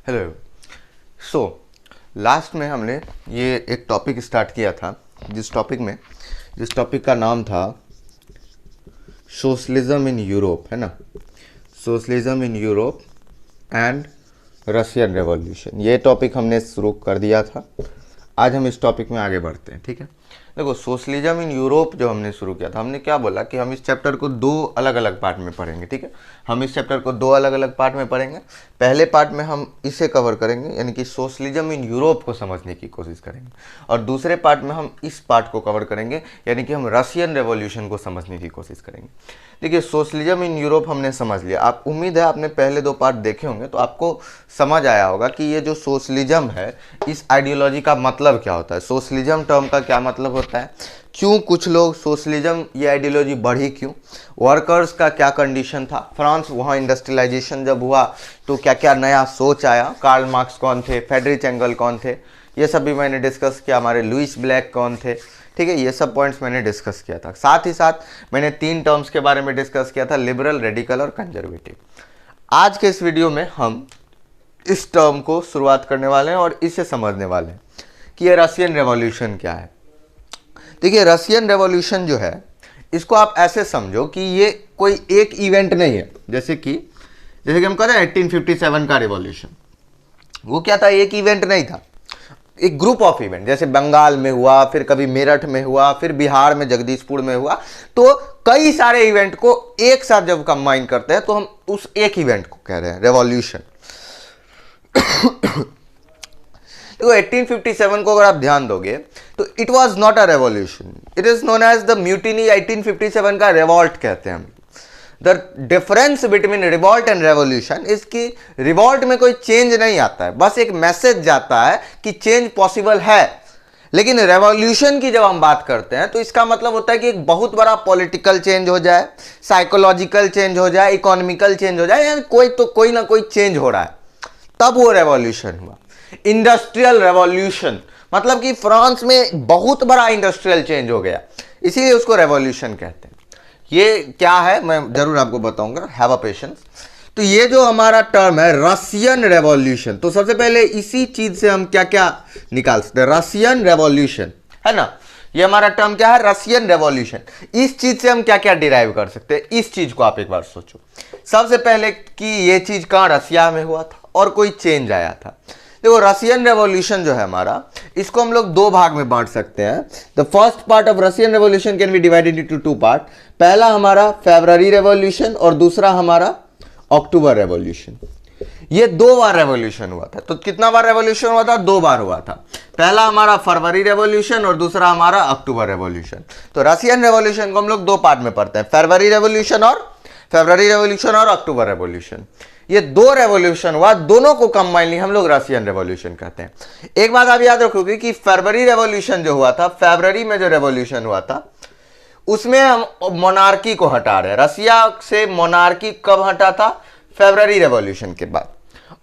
Hello. So last में हमने ये एक टॉपिक स्टार्ट किया था, जिस टॉपिक का नाम था सोशलिज्म इन यूरोप, है ना। Socialism in Europe and Russian revolution, ये टॉपिक हमने शुरू कर दिया था। आज हम इस टॉपिक में आगे बढ़ते हैं, ठीक है। देखो, सोशलिज्म इन यूरोप जो हमने शुरू किया था, हमने क्या बोला कि हम इस चैप्टर को दो अलग अलग पार्ट में पढ़ेंगे, ठीक है। हम इस चैप्टर को दो अलग अलग पार्ट में पढ़ेंगे। पहले पार्ट में हम इसे कवर करेंगे, यानी कि सोशलिज्म इन यूरोप को समझने की कोशिश करेंगे, और दूसरे पार्ट में हम इस पार्ट को कवर करेंगे, यानी कि हम रशियन रेवोल्यूशन को समझने की कोशिश करेंगे। देखिए, सोशलिज्म इन यूरोप हमने समझ लिया। आप उम्मीद है आपने पहले दो पार्ट देखे होंगे, तो आपको समझ आया होगा कि ये जो सोशलिज्म है, इस आइडियोलॉजी का मतलब क्या होता है, सोशलिज्म टर्म का क्या मतलब होता है, क्यों कुछ लोग सोशलिज्म ये आइडियोलॉजी बढ़ी, क्यों वर्कर्स का क्या कंडीशन था, फ्रांस वहाँ इंडस्ट्रियलाइजेशन जब हुआ तो क्या क्या नया सोच आया, कार्ल मार्क्स कौन थे, फ्रेडरिक एंगल कौन थे, ये सब भी मैंने डिस्कस किया। हमारे लुइस ब्लैक कौन थे, ठीक है, ये सब पॉइंट्स मैंने डिस्कस किया था। साथ ही साथ मैंने तीन टर्म्स के बारे में डिस्कस किया था, लिबरल, रेडिकल और कंजर्वेटिव। आज के इस वीडियो में हम इस टर्म को शुरुआत करने वाले हैं और इसे समझने वाले हैं कि ये रशियन रेवोल्यूशन क्या है। देखिए, रशियन रेवोल्यूशन जो है, इसको आप ऐसे समझो कि ये कोई एक इवेंट नहीं है। जैसे कि हम कहते हैं 1857 का रेवोल्यूशन, वो क्या था, एक इवेंट नहीं था, एक ग्रुप ऑफ इवेंट। जैसे बंगाल में हुआ, फिर कभी मेरठ में हुआ, फिर बिहार में जगदीशपुर में हुआ, तो कई सारे इवेंट को एक साथ जब कंबाइन करते हैं तो हम उस एक इवेंट को कह रहे हैं रेवोल्यूशन। देखो, 1857 को अगर आप ध्यान दोगे तो it was not a revolution, it is known as the mutiny. 1857 का रिवॉल्ट कहते हैं हम। The difference between revolt and revolution is कि रिवॉल्ट में कोई चेंज नहीं आता है, बस एक मैसेज जाता है कि चेंज पॉसिबल है। लेकिन रेवोल्यूशन की जब हम बात करते हैं तो इसका मतलब होता है कि एक बहुत बड़ा पॉलिटिकल चेंज हो जाए, साइकोलॉजिकल चेंज हो जाए, इकोनॉमिकल चेंज हो जाए, यानी कोई ना कोई चेंज हो रहा है, तब वो रेवोल्यूशन हुआ। इंडस्ट्रियल रेवोल्यूशन मतलब कि फ्रांस में बहुत बड़ा इंडस्ट्रियल चेंज हो गया, इसीलिए उसको रेवोल्यूशन कहते हैं। ये क्या है मैं जरूर आपको बताऊंगा, हैव अ पेशेंस। तो ये जो हमारा टर्म है रशियन रेवोल्यूशन, तो सबसे पहले इसी चीज से हम क्या क्या निकाल सकते हैं, रशियन रेवोल्यूशन, है ना। ये हमारा टर्म क्या है, रशियन रेवोल्यूशन। इस चीज से हम क्या क्या डिराइव कर सकते हैं, इस चीज को आप एक बार सोचो। सबसे पहले कि ये चीज कहां, रसिया में हुआ था और कोई चेंज आया था। देखो, रशियन रेवोल्यूशन जो है हमारा, इसको हम लोग दो भाग में बांट सकते हैं। The first part of Russian revolution can be divided into two part. पहला हमारा फरवरी रेवोल्यूशन और दूसरा हमारा अक्टूबर रेवोल्यूशन। ये दो बार रेवोल्यूशन हुआ था। तो कितना बार रेवोल्यूशन हुआ था, दो बार हुआ था। पहला हमारा फरवरी रेवोल्यूशन और दूसरा हमारा अक्टूबर रेवोल्यूशन। तो रशियन रेवोल्यूशन को हम लोग दो पार्ट में पढ़ते हैं, फरवरी रेवोल्यूशन और अक्टूबर रेवोल्यूशन। ये दो रेवोल्यूशन हुआ, दोनों को कंबाइनली हम लोग रशियन रेवोल्यूशन कहते हैं। एक बात आप याद रखोगे कि फरवरी रेवोल्यूशन जो हुआ था, फरवरी में जो रेवोल्यूशन हुआ था, उसमें हम मोनार्की को हटा रहे हैं। रसिया से मोनार्की कब हटा था, फरवरी रेवोल्यूशन के बाद।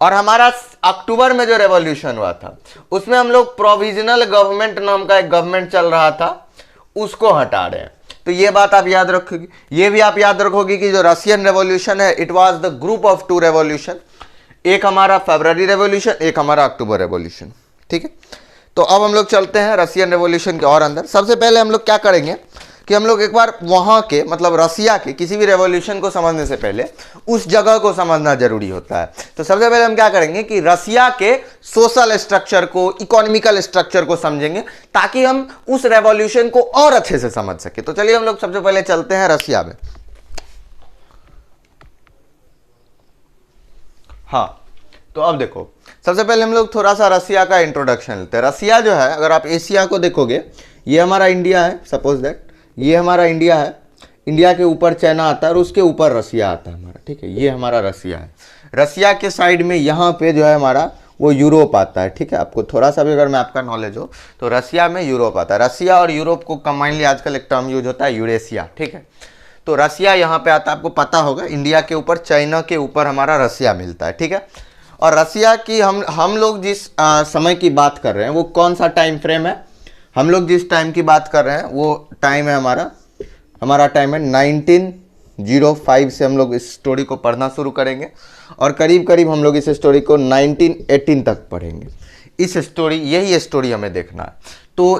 और हमारा अक्टूबर में जो रेवोल्यूशन हुआ था, उसमें हम लोग प्रोविजनल गवर्नमेंट नाम का एक गवर्नमेंट चल रहा था, उसको हटा रहे हैं। तो ये बात आप याद रखोगे। ये भी आप याद रखोगे कि जो रशियन रेवोल्यूशन है, it was the group of two revolution, एक हमारा फरवरी रेवोल्यूशन, एक हमारा अक्टूबर रेवोल्यूशन, ठीक है। तो अब हम लोग चलते हैं रशियन रेवोल्यूशन के और अंदर। सबसे पहले हम लोग क्या करेंगे कि हम लोग एक बार वहां के, मतलब रसिया के किसी भी रेवोल्यूशन को समझने से पहले उस जगह को समझना जरूरी होता है। तो सबसे पहले हम क्या करेंगे कि रसिया के सोशल स्ट्रक्चर को, इकोनॉमिकल स्ट्रक्चर को समझेंगे, ताकि हम उस रेवोल्यूशन को और अच्छे से समझ सके। तो चलिए हम लोग सबसे पहले चलते हैं रसिया में। हाँ, तो अब देखो, सबसे पहले हम लोग थोड़ा सा रसिया का इंट्रोडक्शन लेते हैं। रसिया जो है, अगर आप एशिया को देखोगे, ये हमारा इंडिया है, सपोज दैट ये हमारा इंडिया है, इंडिया के ऊपर चाइना आता है और उसके ऊपर रसिया आता है हमारा, ठीक है। ये हमारा रसिया है। रसिया के साइड में यहाँ पे जो है हमारा वो यूरोप आता है, ठीक है। आपको थोड़ा सा भी अगर मैं आपका नॉलेज हो तो रसिया में यूरोप आता है। रसिया और यूरोप को कंबाइनली आजकल एक टर्म यूज होता है, यूरेशिया, ठीक है। तो रसिया यहाँ पे आता है, आपको पता होगा, इंडिया के ऊपर, चाइना के ऊपर हमारा रसिया मिलता है, ठीक है। और रसिया की हम लोग जिस समय की बात कर रहे हैं वो कौन सा टाइम फ्रेम है, हम लोग जिस टाइम की बात कर रहे हैं वो टाइम है हमारा टाइम है 1905 से हम लोग इस स्टोरी को पढ़ना शुरू करेंगे और करीब करीब हम लोग इस स्टोरी को 1918 तक पढ़ेंगे। इस स्टोरी, यही स्टोरी हमें देखना है। तो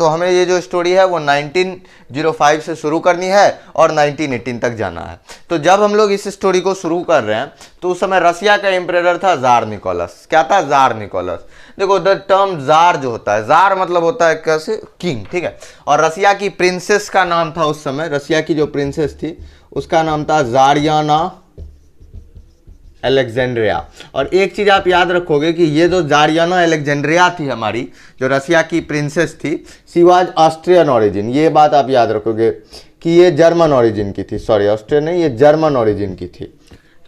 हमें ये जो स्टोरी है वो 1905 से शुरू करनी है और 1918 तक जाना है। तो जब हम लोग इस स्टोरी को शुरू कर रहे हैं तो उस समय रसिया का एम्परर था जार निकोलस। क्या था? Tsar Nicholas. देखो द टर्म जार जो होता है, जार मतलब होता है कैसे? किंग, ठीक है। और रसिया की प्रिंसेस का नाम था उस समय, रसिया की जो प्रिंसेस थी उसका नाम था जारियाना अलेक्जेंड्रिया। और एक चीज आप याद रखोगे कि ये जो जारियाना अलेक्जेंड्रिया थी हमारी, जो रसिया की प्रिंसेस थी, शी वाज ऑस्ट्रियन ओरिजिन। ये बात आप याद रखोगे कि ये जर्मन ओरिजिन की थी, सॉरी ऑस्ट्रियन नहीं, ये जर्मन ओरिजिन की थी।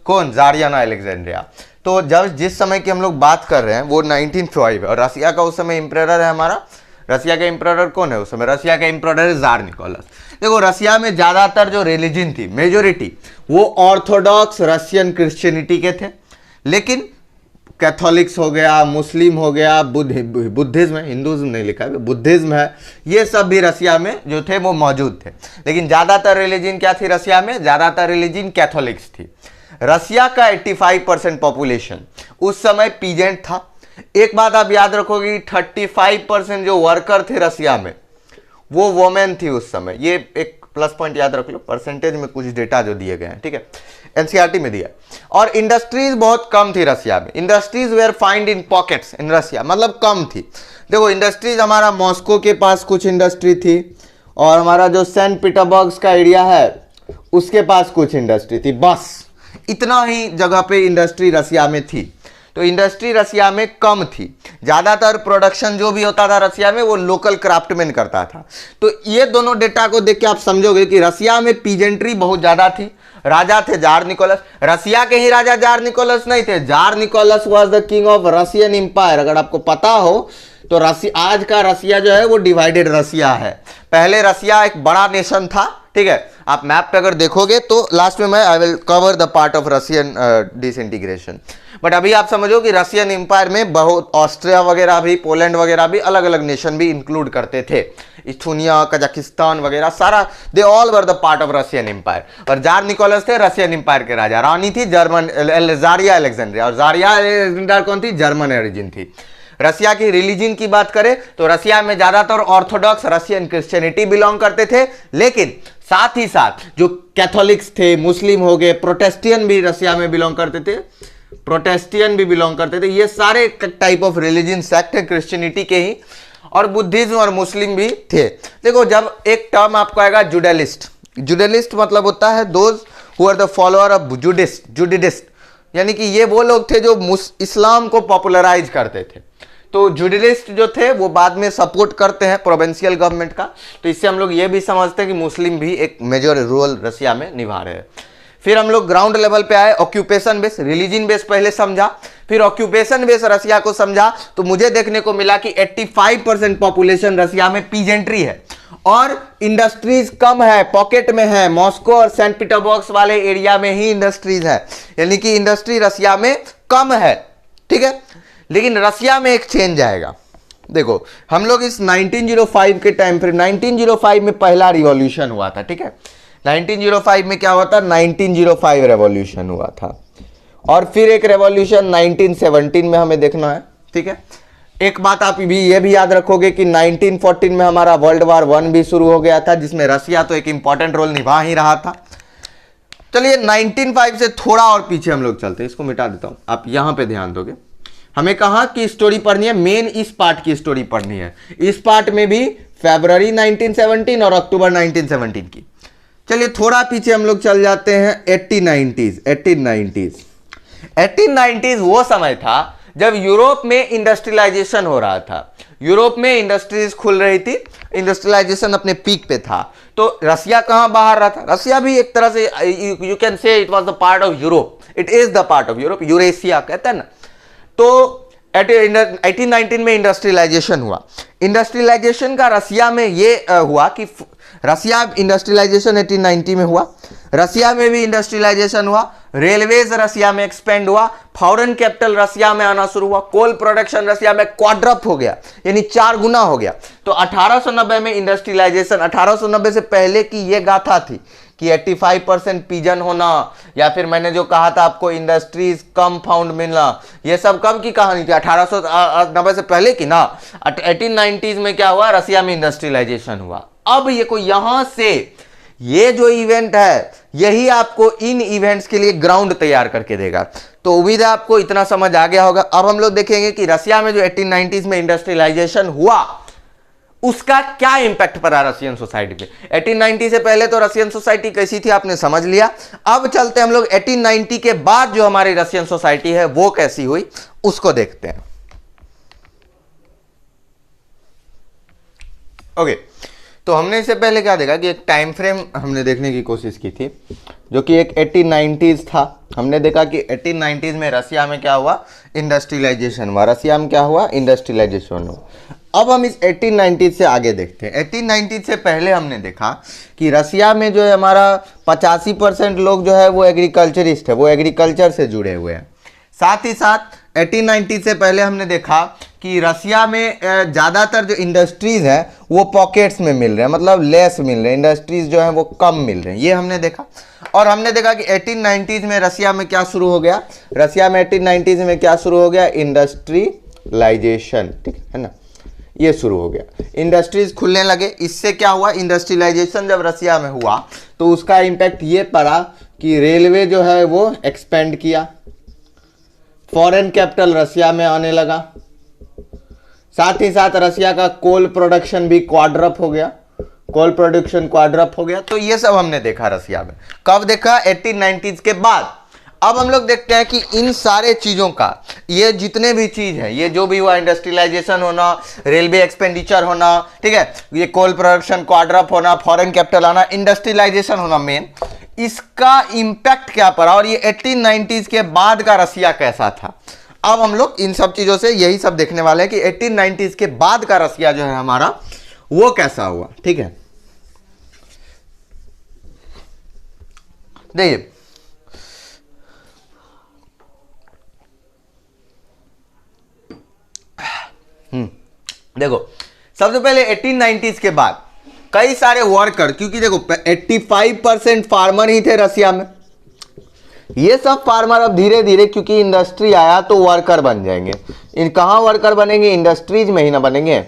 कौन? जारियाना अलेक्जेंड्रिया। तो जब जिस समय की हम लोग बात कर रहे हैं वो 1905 है और रसिया का उस समय एम्परर है हमारा, रसिया का एम्परर कौन है उस समय? रसिया का एम्परर है जार निकोलस। देखो रसिया में ज्यादातर जो रिलीजन थी, मेजोरिटी, वो ऑर्थोडॉक्स रशियन क्रिश्चियनिटी के थे, लेकिन कैथोलिक्स हो गया, मुस्लिम हो गया, बुद्धिज्म है, हिंदुज्म नहीं लिखा है, बुद्धिज्म है, ये सब भी रसिया में जो थे वो मौजूद थे। लेकिन ज्यादातर रिलीजन क्या थी रसिया में? ज्यादातर रिलीजन कैथोलिक्स थी। रसिया का 85% पॉपुलेशन उस समय पीजेंट था। एक बात आप याद रखोगे, 35% जो वर्कर थे रसिया में वो वोमेन थी उस समय। ये एक प्लस पॉइंट याद रख लो, परसेंटेज में कुछ डेटा जो दिए गए हैं, ठीक है, एनसीईआरटी में दिया। और इंडस्ट्रीज बहुत कम थी रसिया में। Industries were find in pockets in Russia, मतलब कम थी। देखो इंडस्ट्रीज हमारा मॉस्को के पास कुछ इंडस्ट्री थी और हमारा जो सेंट पीटर्सबर्ग का एरिया है उसके पास कुछ इंडस्ट्री थी, बस इतना ही जगह पे इंडस्ट्री रसिया में थी। तो इंडस्ट्री रसिया में कम थी। ज्यादातर प्रोडक्शन जो भी होता था रसिया में वो लोकल क्राफ्टमैन करता था। तो ये दोनों डेटा को देख के आप समझोगे कि रसिया में पीजेंट्री बहुत ज्यादा थी। राजा थे जार निकोलस। रसिया के ही राजा जार निकोलस नहीं थे, tsar Nicholas was the king of Russian empire. अगर आपको पता हो तो आज का रसिया जो है वो डिवाइडेड रसिया है। पहले रसिया एक बड़ा नेशन था, ठीक है। आप मैप पे अगर देखोगे तो लास्ट में मैं I will cover the part of Russian disintegration. But अभी आप समझो कि रशियन एम्पायर में बहुत ऑस्ट्रिया वगैरह भी, पोलैंड वगैरह भी, अलग अलग नेशन भी इंक्लूड करते थे। इस्थुनिया, कजाकिस्तान वगैरह सारा, they all were the part of Russian empire. और जार निकोलस थे रशियन एम्पायर के राजा। रानी थी जर्मन जारिया अलेक्जेंड्रिया, और जारिया अलेक्जेंड्रिया कौन थी? जर्मन ओरिजिन थी। रसिया की रिलीजन की बात करें तो रसिया में ज्यादातर ऑर्थोडॉक्स रशियन क्रिश्चियनिटी बिलोंग करते थे, लेकिन साथ ही साथ जो कैथोलिक्स थे, मुस्लिम हो गए, प्रोटेस्टियन भी रसिया में बिलोंग करते थे, प्रोटेस्टियन भी बिलोंग करते थे। ये सारे टाइप ऑफ रिलीजन सेक्ट है क्रिश्चियनिटी के ही, और बुद्धिज्म और मुस्लिम भी थे। देखो जब एक टर्म आपको आएगा जुडेलिस्ट, जुडेलिस्ट मतलब होता है those who are the follower of Judaist, यानी कि ये वो लोग थे जो इस्लाम को पॉपुलराइज करते थे। तो जुडिलिस्ट जो थे वो बाद में सपोर्ट करते हैं प्रोविंशियल गवर्नमेंट का। तो इससे हम लोग ये भी समझते हैं कि मुस्लिम भी एक मेजर रोल रसिया में निभा रहे हैं। फिर हम लोग ग्राउंड लेवल पे आए, ऑक्यूपेशन बेस, रिलीजन बेस पहले समझा, फिर ऑक्यूपेशन बेस रसिया को समझा। तो मुझे देखने को मिला कि 85% पॉपुलेशन रसिया में पीजेंट्री है और इंडस्ट्रीज कम है, पॉकेट में है। मॉस्को और सेंट पीटर्सबर्ग वाले एरिया में ही इंडस्ट्रीज है, यानी कि इंडस्ट्री रसिया में कम है, ठीक है। लेकिन रसिया में एक चेंज आएगा। देखो हम लोग इस 1905 के टाइम पर, 1905 में पहला रिवॉल्यूशन हुआ था, ठीक है। 1905 में क्या हुआ था? 1905 रेवोल्यूशन हुआ था। और फिर एक रेवोल्यूशन 1917 में हमें देखना है, ठीक है। एक बात आप भी ये भी याद रखोगे कि 1914 में हमारा वर्ल्ड वार 1 भी शुरू हो गया था, जिसमें रसिया तो एक इंपॉर्टेंट रोल निभा ही रहा था। चलिए 1905 से थोड़ा और पीछे हम लोग चलते हैं, इसको मिटा देता हूं, आप यहां पे ध्यान दोगे। हमें कहां की स्टोरी पढ़नी है? मेन इस पार्ट की स्टोरी पढ़नी है। इस पार्ट में भी फरवरी 1917 और अक्टूबर 1917 की। चलिए थोड़ा पीछे हम लोग चल जाते हैं 1890s। वो समय था जब यूरोप में इंडस्ट्रियलाइजेशन हो रहा था। यूरोप में इंडस्ट्रीज खुल रही थी, इंडस्ट्रियलाइजेशन अपने पीक पे था। तो रसिया कहां बाहर रहा था? रसिया भी एक तरह से you can say it was the part of Europe, it is the part of Europe, Eurasia कहते हैं ना। तो 1819 में इंडस्ट्रियलाइजेशन हुआ। इंडस्ट्रियलाइजेशन का रसिया में ये हुआ कि रसिया इंडस्ट्रियलाइजेशन 1890 में हुआ, रसिया में भी इंडस्ट्रियलाइजेशन हुआ, रेलवेज रसिया में एक्सपेंड हुआ, फॉरेन कैपिटल रसिया में आना शुरू हुआ, कोल प्रोडक्शन रसिया में क्वाड्रप हो गया, यानी 4 गुना हो गया। तो 1890 में इंडस्ट्रियलाइजेशन, 1890 से पहले की ये गाथा थी कि 85% पिजन होना, या फिर मैंने जो कहा था आपको इंडस्ट्रीज कम फाउंड मिलना, ये सब कब की कहानी थी? 1890 से पहले की ना। 1890s में क्या हुआ? रसिया में इंडस्ट्रियलाइजेशन हुआ। अब ये को यहां से ये जो इवेंट है यही आपको इन इवेंट्स के लिए ग्राउंड तैयार करके देगा। तो उम्मीद है आपको इतना समझ आ गया होगा। अब हम लोग देखेंगे कि रसिया में जो 1890s में इंडस्ट्रियलाइजेशन हुआ उसका क्या इंपैक्ट पड़ा रशियन सोसाइटी पे। 1890 से पहले तो रशियन सोसाइटी कैसी थी आपने समझ लिया। अब चलते हम लोग 1890 के बाद जो हमारी रशियन सोसाइटी है वो कैसी हुई उसको देखते हैं। ओके, तो हमने इससे पहले क्या देखा कि एक टाइम फ्रेम हमने देखने की कोशिश की थी जो कि एक 1890s था। हमने देखा कि 1890s में रसिया में क्या हुआ? इंडस्ट्रियलाइजेशन हुआ। रसिया में क्या हुआ? इंडस्ट्रियलाइजेशन हुआ। अब हम इस 1890 से आगे देखते हैं। 1890 से पहले हमने देखा कि रसिया में जो है हमारा 85% लोग जो है वो एग्रीकल्चरिस्ट है, वो एग्रीकल्चर से जुड़े हुए हैं। साथ ही साथ 1890 से पहले हमने देखा कि रसिया में ज़्यादातर जो इंडस्ट्रीज़ हैं वो पॉकेट्स में मिल रहे हैं, मतलब लेस मिल रहे हैं, इंडस्ट्रीज़ जो हैं वो कम मिल रहे हैं, ये हमने देखा। और हमने देखा कि 1890s में रसिया में क्या शुरू हो गया? रसिया में 1890s में क्या शुरू हो गया? इंडस्ट्रियलाइजेशन, ठीक है ना, ये शुरू हो गया। इंडस्ट्रीज खुलने लगे। इससे क्या हुआ? इंडस्ट्रियलाइजेशन जब रसिया में हुआ तो उसका इम्पैक्ट ये पड़ा कि रेलवे जो है वो एक्सपेंड किया, फॉरेन कैपिटल रसिया में आने लगा, साथ ही साथ रसिया का कोल प्रोडक्शन भी क्वाड्रप हो गया, कोल प्रोडक्शन क्वाड्रप हो गया। तो ये सब हमने देखा रसिया में। कब देखा? 1890s के बाद। अब हम लोग देखते हैं कि इन सारे चीजों का, ये जितने भी चीज है, ये जो भी हुआ, इंडस्ट्रियलाइजेशन होना, रेलवे एक्सपेंडिचर होना, ठीक है, ये कोल प्रोडक्शन क्वाड्रप होना, फॉरेन कैपिटल आना, इंडस्ट्रियलाइजेशन होना, मेन इसका इंपैक्ट क्या पड़ा और ये 1890s के बाद का रसिया कैसा था। अब हम लोग इन सब चीजों से यही सब देखने वाले हैं कि 1890s के बाद का रसिया जो है हमारा वो कैसा हुआ, ठीक है। देखिए, देखो सबसे पहले 1890s के बाद कई सारे वर्कर, क्योंकि देखो 85% फार्मर ही थे रसिया में, ये सब फार्मर अब धीरे धीरे क्योंकि इंडस्ट्री आया तो वर्कर बन जाएंगे। इन कहाँ वर्कर बनेंगे? इंडस्ट्रीज में ही ना बनेंगे,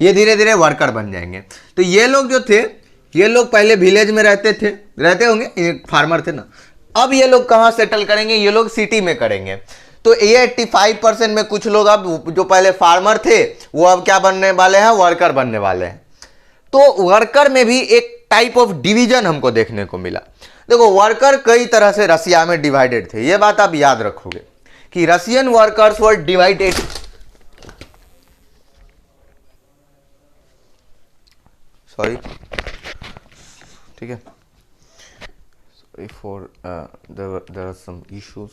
ये धीरे धीरे वर्कर बन जाएंगे। तो ये लोग जो थे, ये लोग पहले विलेज में रहते होंगे, फार्मर थे ना। अब ये लोग कहाँ सेटल करेंगे? ये लोग सिटी में करेंगे। तो ये 85% में कुछ लोग अब जो पहले फार्मर थे वो अब क्या बनने वाले हैं? वर्कर बनने वाले हैं। तो वर्कर में भी एक टाइप ऑफ डिवीजन हमको देखने को मिला। देखो, वर्कर कई तरह से रसिया में डिवाइडेड थे, ये बात आप याद रखोगे कि Russian workers were divided. Sorry, ठीक है, sorry for there are some issues.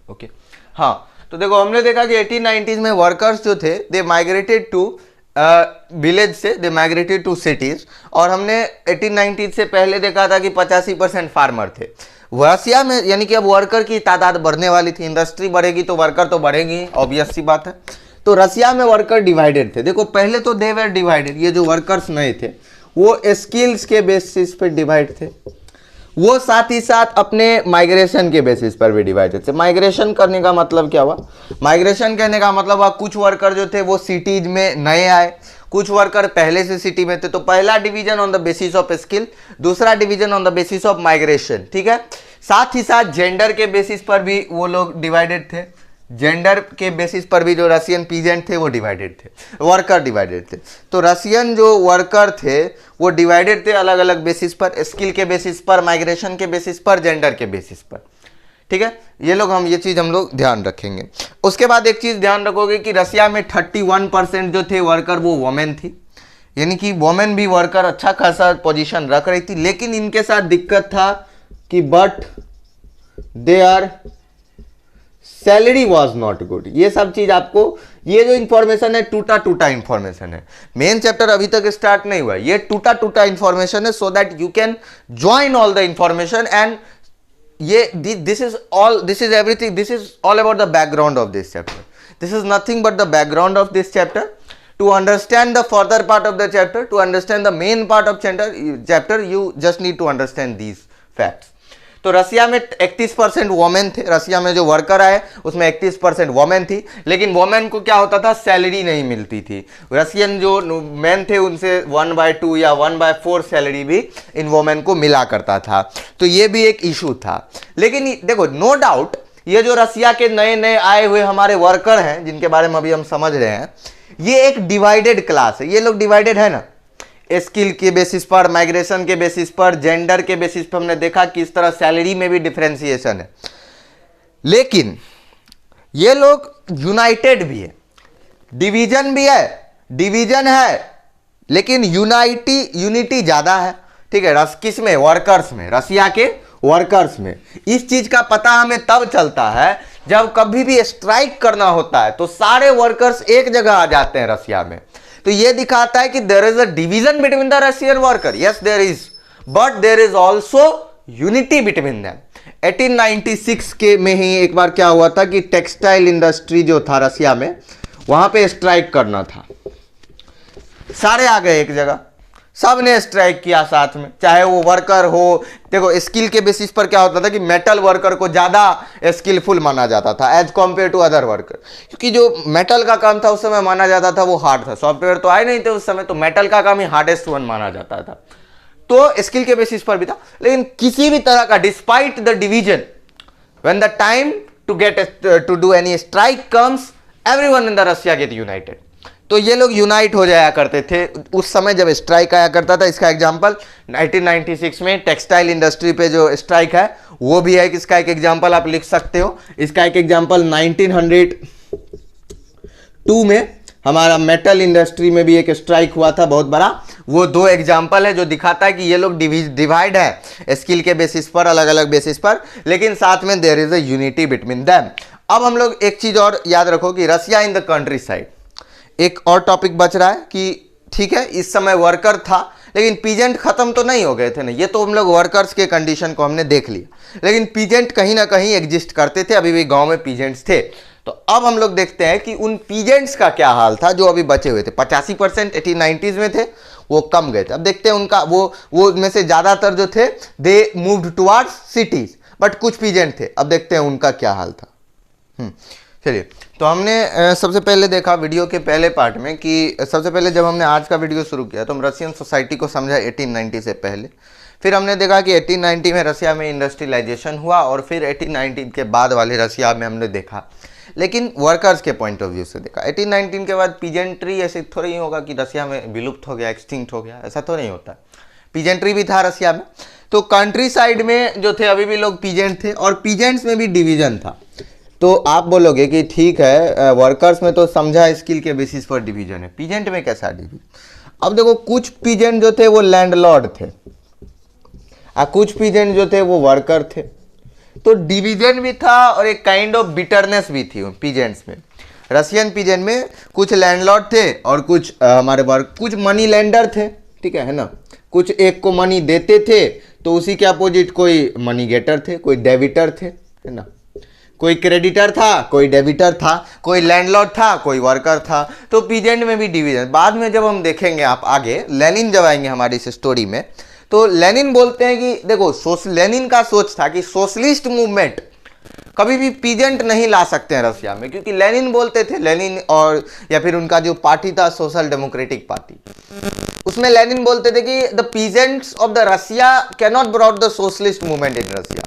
Okay, हाँ, तो देखो हमने देखा कि 1890s में वर्कर्स जो थे दे माइग्रेटेड टू विलेज से, दे माइग्रेटेड टू सिटीज। और हमने 1890s से पहले देखा था कि 85% फार्मर थे रसिया में, यानी कि अब वर्कर की तादाद बढ़ने वाली थी। इंडस्ट्री बढ़ेगी तो वर्कर तो बढ़ेगी, ऑब्वियस सी बात है। तो रसिया में वर्कर डिवाइडेड थे। देखो पहले तो दे वर डिवाइडेड, ये जो वर्कर्स नए थे वो स्किल्स के बेसिस पे डिवाइड थे, वो साथ ही साथ अपने माइग्रेशन के बेसिस पर भी डिवाइडेड थे। माइग्रेशन करने का मतलब क्या हुआ? माइग्रेशन करने का मतलब हुआ कुछ वर्कर जो थे वो सिटीज में नए आए, कुछ वर्कर पहले से सिटी में थे। तो पहला division on the basis of skill, दूसरा division on the basis of migration, ठीक है। साथ ही साथ जेंडर के बेसिस पर भी वो लोग डिवाइडेड थे, जेंडर के बेसिस पर भी जो रशियन पीजेंट थे वो डिवाइडेड थे, वर्कर डिवाइडेड थे। तो रशियन जो वर्कर थे वो डिवाइडेड थे अलग अलग बेसिस पर, स्किल के बेसिस पर, माइग्रेशन के बेसिस पर, जेंडर के बेसिस पर, ठीक है। ये चीज़ हम लोग ध्यान रखेंगे। उसके बाद एक चीज़ ध्यान रखोगे कि रसिया में 31% जो थे वर्कर वो वोमेन थी, यानी कि वोमेन भी वर्कर अच्छा खासा पोजीशन रख रही थी। लेकिन इनके साथ दिक्कत था कि but there salary was not good. ये सब चीज आपको, ये जो इंफॉर्मेशन है टूटा टूटा इंफॉर्मेशन है, मेन चैप्टर अभी तक स्टार्ट नहीं हुआ, ये टूटा टूटा इंफॉर्मेशन है, so that you can join all the information and ये this is everything, this is all about the background of this chapter, this is nothing but the background of this chapter To understand the further part of the chapter, to understand the main part of chapter, you just need to understand these facts. तो रसिया में 31% women थे, रसिया में जो worker आए उसमें 31% women थी, लेकिन women को क्या होता था, सैलरी नहीं मिलती थी। रसियन जो मैन थे उनसे 1/2 या 1/4 सैलरी भी इन वोमेन को मिला करता था। तो ये भी एक इशू था। लेकिन देखो, नो डाउट ये जो रसिया के नए नए आए हुए हमारे वर्कर हैं जिनके बारे में अभी हम समझ रहे हैं, ये एक डिवाइडेड क्लास है। ये लोग डिवाइडेड है ना, स्किल के बेसिस पर, माइग्रेशन के बेसिस पर, जेंडर के बेसिस पर। हमने देखा कि इस तरह सैलरी में भी डिफरेंशिएशन है, लेकिन ये लोग यूनाइटेड भी है। डिवीजन भी है, डिवीजन है, लेकिन यूनिटी ज्यादा है। ठीक है, किस में? वर्कर्स में, रसिया के वर्कर्स में। इस चीज का पता हमें तब चलता है जब कभी भी स्ट्राइक करना होता है तो सारे वर्कर्स एक जगह आ जाते हैं रसिया में। तो यह दिखाता है कि there is a division between the Russian worker. Yes there is, but there is also unity between them. 1896 के में ही एक बार क्या हुआ था कि टेक्सटाइल इंडस्ट्री जो था रसिया में, वहां पे स्ट्राइक करना था। सारे आ गए एक जगह, सब ने स्ट्राइक किया साथ में, चाहे वो वर्कर हो। देखो, स्किल के बेसिस पर क्या होता था कि मेटल वर्कर को ज्यादा स्किलफुल माना जाता था as compare to other worker, क्योंकि जो मेटल का काम था उस समय माना जाता था वो हार्ड था। सॉफ्टवेयर तो आए नहीं थे उस समय, तो मेटल का काम ही हार्डेस्ट वन माना जाता था। तो स्किल के बेसिस पर भी था। लेकिन किसी भी तरह का, despite the division, when the time to get to do any strike comes, everyone in the Russia get united. तो ये लोग यूनाइट हो जाया करते थे उस समय जब स्ट्राइक आया करता था। इसका एग्जांपल 1996 में टेक्सटाइल इंडस्ट्री पे जो स्ट्राइक है वो भी है। इसका एक एग्जांपल आप लिख सकते हो। इसका एक एग्जांपल 1902 में हमारा मेटल इंडस्ट्री में भी एक स्ट्राइक हुआ था बहुत बड़ा। वो दो एग्जांपल है जो दिखाता है कि ये लोग डिवाइड है स्किल के बेसिस पर, अलग अलग बेसिस पर, लेकिन साथ में there is a unity between them. अब हम लोग एक चीज और याद रखो कि Russia in the countryside, एक और टॉपिक बच रहा है कि ठीक है, इस समय वर्कर था लेकिन पीजेंट खत्म तो नहीं हो गए थे ना। ये तो हम लोग वर्कर्स के कंडीशन को हमने देख लिया, लेकिन पीजेंट कहीं ना कहीं एग्जिस्ट करते थे, अभी भी गांव में पीजेंट्स थे। तो अब हम लोग देखते हैं कि उन पीजेंट्स का क्या हाल था जो अभी बचे हुए थे। 85% 1890s में थे, वो कम गए थे। अब देखते हैं उनका, वो में से ज्यादातर जो थे they moved towards cities, but कुछ पीजेंट थे। अब देखते हैं उनका क्या हाल था। चलिए, तो हमने सबसे पहले देखा वीडियो के पहले पार्ट में कि सबसे पहले जब हमने आज का वीडियो शुरू किया तो हम रशियन सोसाइटी को समझा 1890 से पहले। फिर हमने देखा कि 1890 में रसिया में इंडस्ट्रियलाइजेशन हुआ, और फिर 1819 के बाद वाले रसिया में हमने देखा, लेकिन वर्कर्स के पॉइंट ऑफ व्यू से देखा। 1819 के बाद पीजेंट्री ऐसे थोड़ा ही होगा कि रसिया में विलुप्त हो गया, एक्सटिंक्ट हो गया, ऐसा तो नहीं होता। पीजेंट्री भी था रसिया में। तो कंट्री साइड में जो थे अभी भी लोग पीजेंट थे, और पीजेंट्स में भी डिवीजन था। तो आप बोलोगे कि ठीक है, वर्कर्स में तो समझा स्किल के बेसिस पर डिवीजन है, पीजेंट में कैसा डिवीजन? अब देखो, कुछ पीजेंट जो थे वो लैंडलॉर्ड थे, और कुछ पीजेंट जो थे वो वर्कर थे। तो डिवीजन भी था और एक काइंड ऑफ बिटरनेस भी थी पीजेंट्स में। रशियन पीजेंट में कुछ लैंडलॉर्ड थे और कुछ हमारे वर्क, कुछ मनी लेंडर थे। ठीक है ना, कुछ एक को मनी देते थे तो उसी के अपोजिट कोई मनी गेटर थे, कोई डेबिटर थे, है ना। कोई क्रेडिटर था, कोई डेबिटर था, कोई लैंडलॉर्ड था, कोई वर्कर था। तो पीजेंट में भी डिवीजन। बाद में जब हम देखेंगे, आप आगे लेनिन जब आएंगे हमारी इस स्टोरी में, तो लेनिन बोलते हैं कि देखो, लेनिन का सोच था कि सोशलिस्ट मूवमेंट कभी भी पीजेंट नहीं ला सकते हैं रसिया में, क्योंकि लेनिन बोलते थे, लेनिन और या फिर उनका जो पार्टी था सोशल डेमोक्रेटिक पार्टी, उसमें लेनिन बोलते थे कि the peasants of the Russia can not brought the socialist movement in Russia,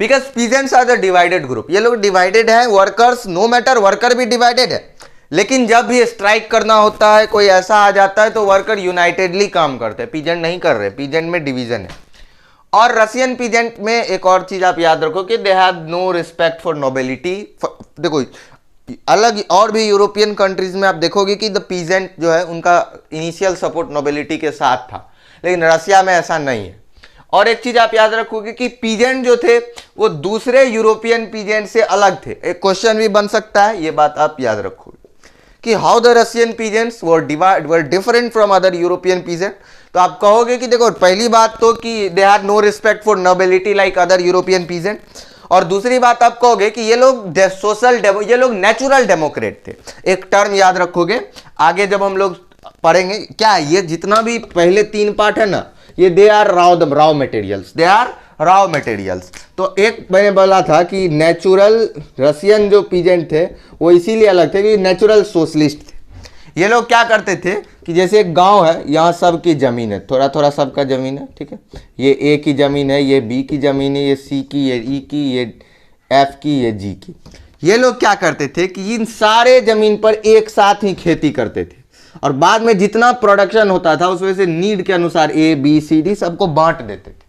because peasants are the divided group. ये लोग डिवाइडेड है, वर्कर्स, नो मैटर, वर्कर भी डिवाइडेड है, लेकिन जब भी स्ट्राइक करना होता है, कोई ऐसा आ जाता है, तो वर्कर यूनाइटेडली काम करते हैं, पीजेंट नहीं कर रहे, पीजेंट में डिवीजन है। और रशियन पीजेंट में एक और चीज आप याद रखो कि they have no respect for nobility. देखो, अलग और भी यूरोपियन कंट्रीज में आप देखोगे कि द पीजेंट जो है उनका इनिशियल सपोर्ट नोबिलिटी के साथ था, लेकिन रसिया में ऐसा नहीं है। और एक चीज आप याद रखोगे कि पीजेंट जो थे वो दूसरे यूरोपियन पीजेंट से अलग थे। एक क्वेश्चन भी बन सकता है, ये बात आप याद रखोगे कि how the Russian peasants were different from other European peasant. तो आप कहोगे कि देखो, पहली बात तो कि they had no respect for nobility like other European peasant, और दूसरी बात आप कहोगे कि ये लोग ये लोग नेचुरल डेमोक्रेट थे। एक टर्म याद रखोगे आगे जब हम लोग पढ़ेंगे, क्या ये जितना भी पहले 3 पार्ट है ना, ये they are raw materials, they are raw materials. तो एक मैंने बोला था कि नेचुरल रशियन जो पीजेंट थे वो इसीलिए अलग थे कि नेचुरल सोशलिस्ट थे। ये लोग क्या करते थे कि जैसे एक गांव है, यहाँ सबकी जमीन है, थोड़ा थोड़ा सबका जमीन है, ठीक है, ये ए की जमीन है, ये बी की जमीन है, ये सी की, ये ई की, ये एफ की, ये जी की। ये लोग क्या करते थे कि इन सारे जमीन पर एक साथ ही खेती करते थे और बाद में जितना प्रोडक्शन होता था उस वजह से नीड के अनुसार ए बी सी डी सबको बांट देते थे।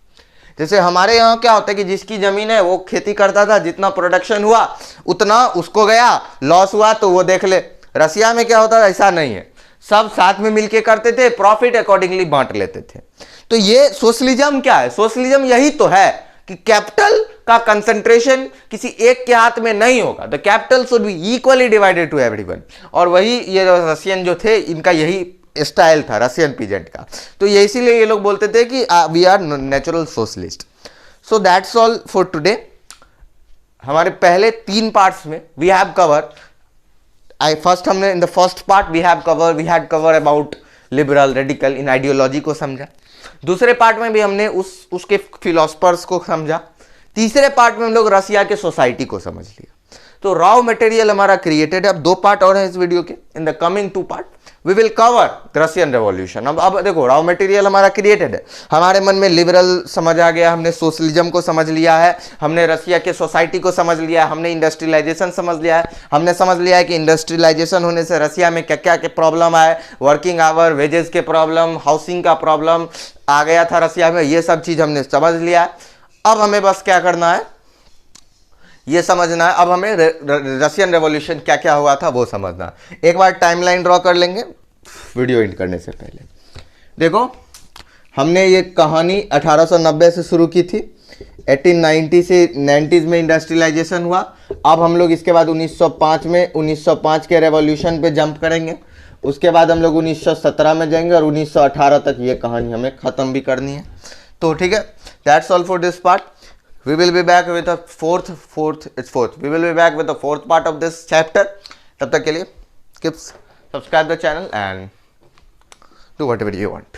जैसे हमारे यहाँ क्या होता है कि जिसकी जमीन है वो खेती करता था, जितना प्रोडक्शन हुआ उतना उसको गया, लॉस हुआ तो वो देख ले। रसिया में क्या होता था, ऐसा नहीं है, सब साथ में मिलके करते थे, प्रॉफिट अकॉर्डिंगली बांट लेते थे। तो ये सोशलिज्म क्या है, सोशलिज्म यही तो है कि कैपिटल का कंसंट्रेशन किसी एक के हाथ में नहीं होगा, the capital should be equally divided to everyone. और वही ये रशियन जो थे इनका यही स्टाइल था, रशियन पीजेंट का। तो ये इसीलिए ये लोग बोलते थे कि we are natural socialist. So that's all for today. हमारे पहले 3 पार्ट्स में वी हैव कवर, हमने in the first part we had cover about liberal radical इन आइडियोलॉजी को समझा। दूसरे पार्ट में भी हमने उसके फिलोसफर्स को समझा। तीसरे पार्ट में हम लोग रसिया के सोसाइटी को समझ लिया। तो रॉ मटेरियल हमारा क्रिएटेड है। अब 2 पार्ट और हैं इस वीडियो के। In the coming 2 part we will cover Russian revolution. अब देखो, रॉ मटेरियल हमारा क्रिएटेड है, हमारे मन में लिबरल समझ आ गया, हमने सोशलिज्म को समझ लिया है, हमने रसिया के सोसाइटी को समझ लिया है, हमने इंडस्ट्रियलाइजेशन समझ लिया है, हमने समझ लिया है कि इंडस्ट्रियलाइजेशन होने से रसिया में क्या क्या के प्रॉब्लम आए, वर्किंग आवर, वेजेस के प्रॉब्लम, हाउसिंग का प्रॉब्लम आ गया था रसिया में, ये सब चीज़ हमने समझ लिया है। अब हमें बस क्या करना है, ये समझना है, अब हमें रशियन रेवोल्यूशन क्या क्या हुआ था वो समझना है। एक बार टाइमलाइन ड्रॉ कर लेंगे वीडियो एंड करने से पहले। देखो, हमने ये कहानी 1890 से शुरू की थी, 1890 से 90s में इंडस्ट्रियलाइजेशन हुआ। अब हम लोग इसके बाद 1905 के रेवोल्यूशन पे जंप करेंगे। उसके बाद हम लोग 1917 में जाएंगे और 1918 तक ये कहानी हमें ख़त्म भी करनी है। तो ठीक है, that's all for this part. We will be back with the fourth. We will be back with the 4th part of this chapter. तब तक के लिए keep subscribe the channel and do whatever you want.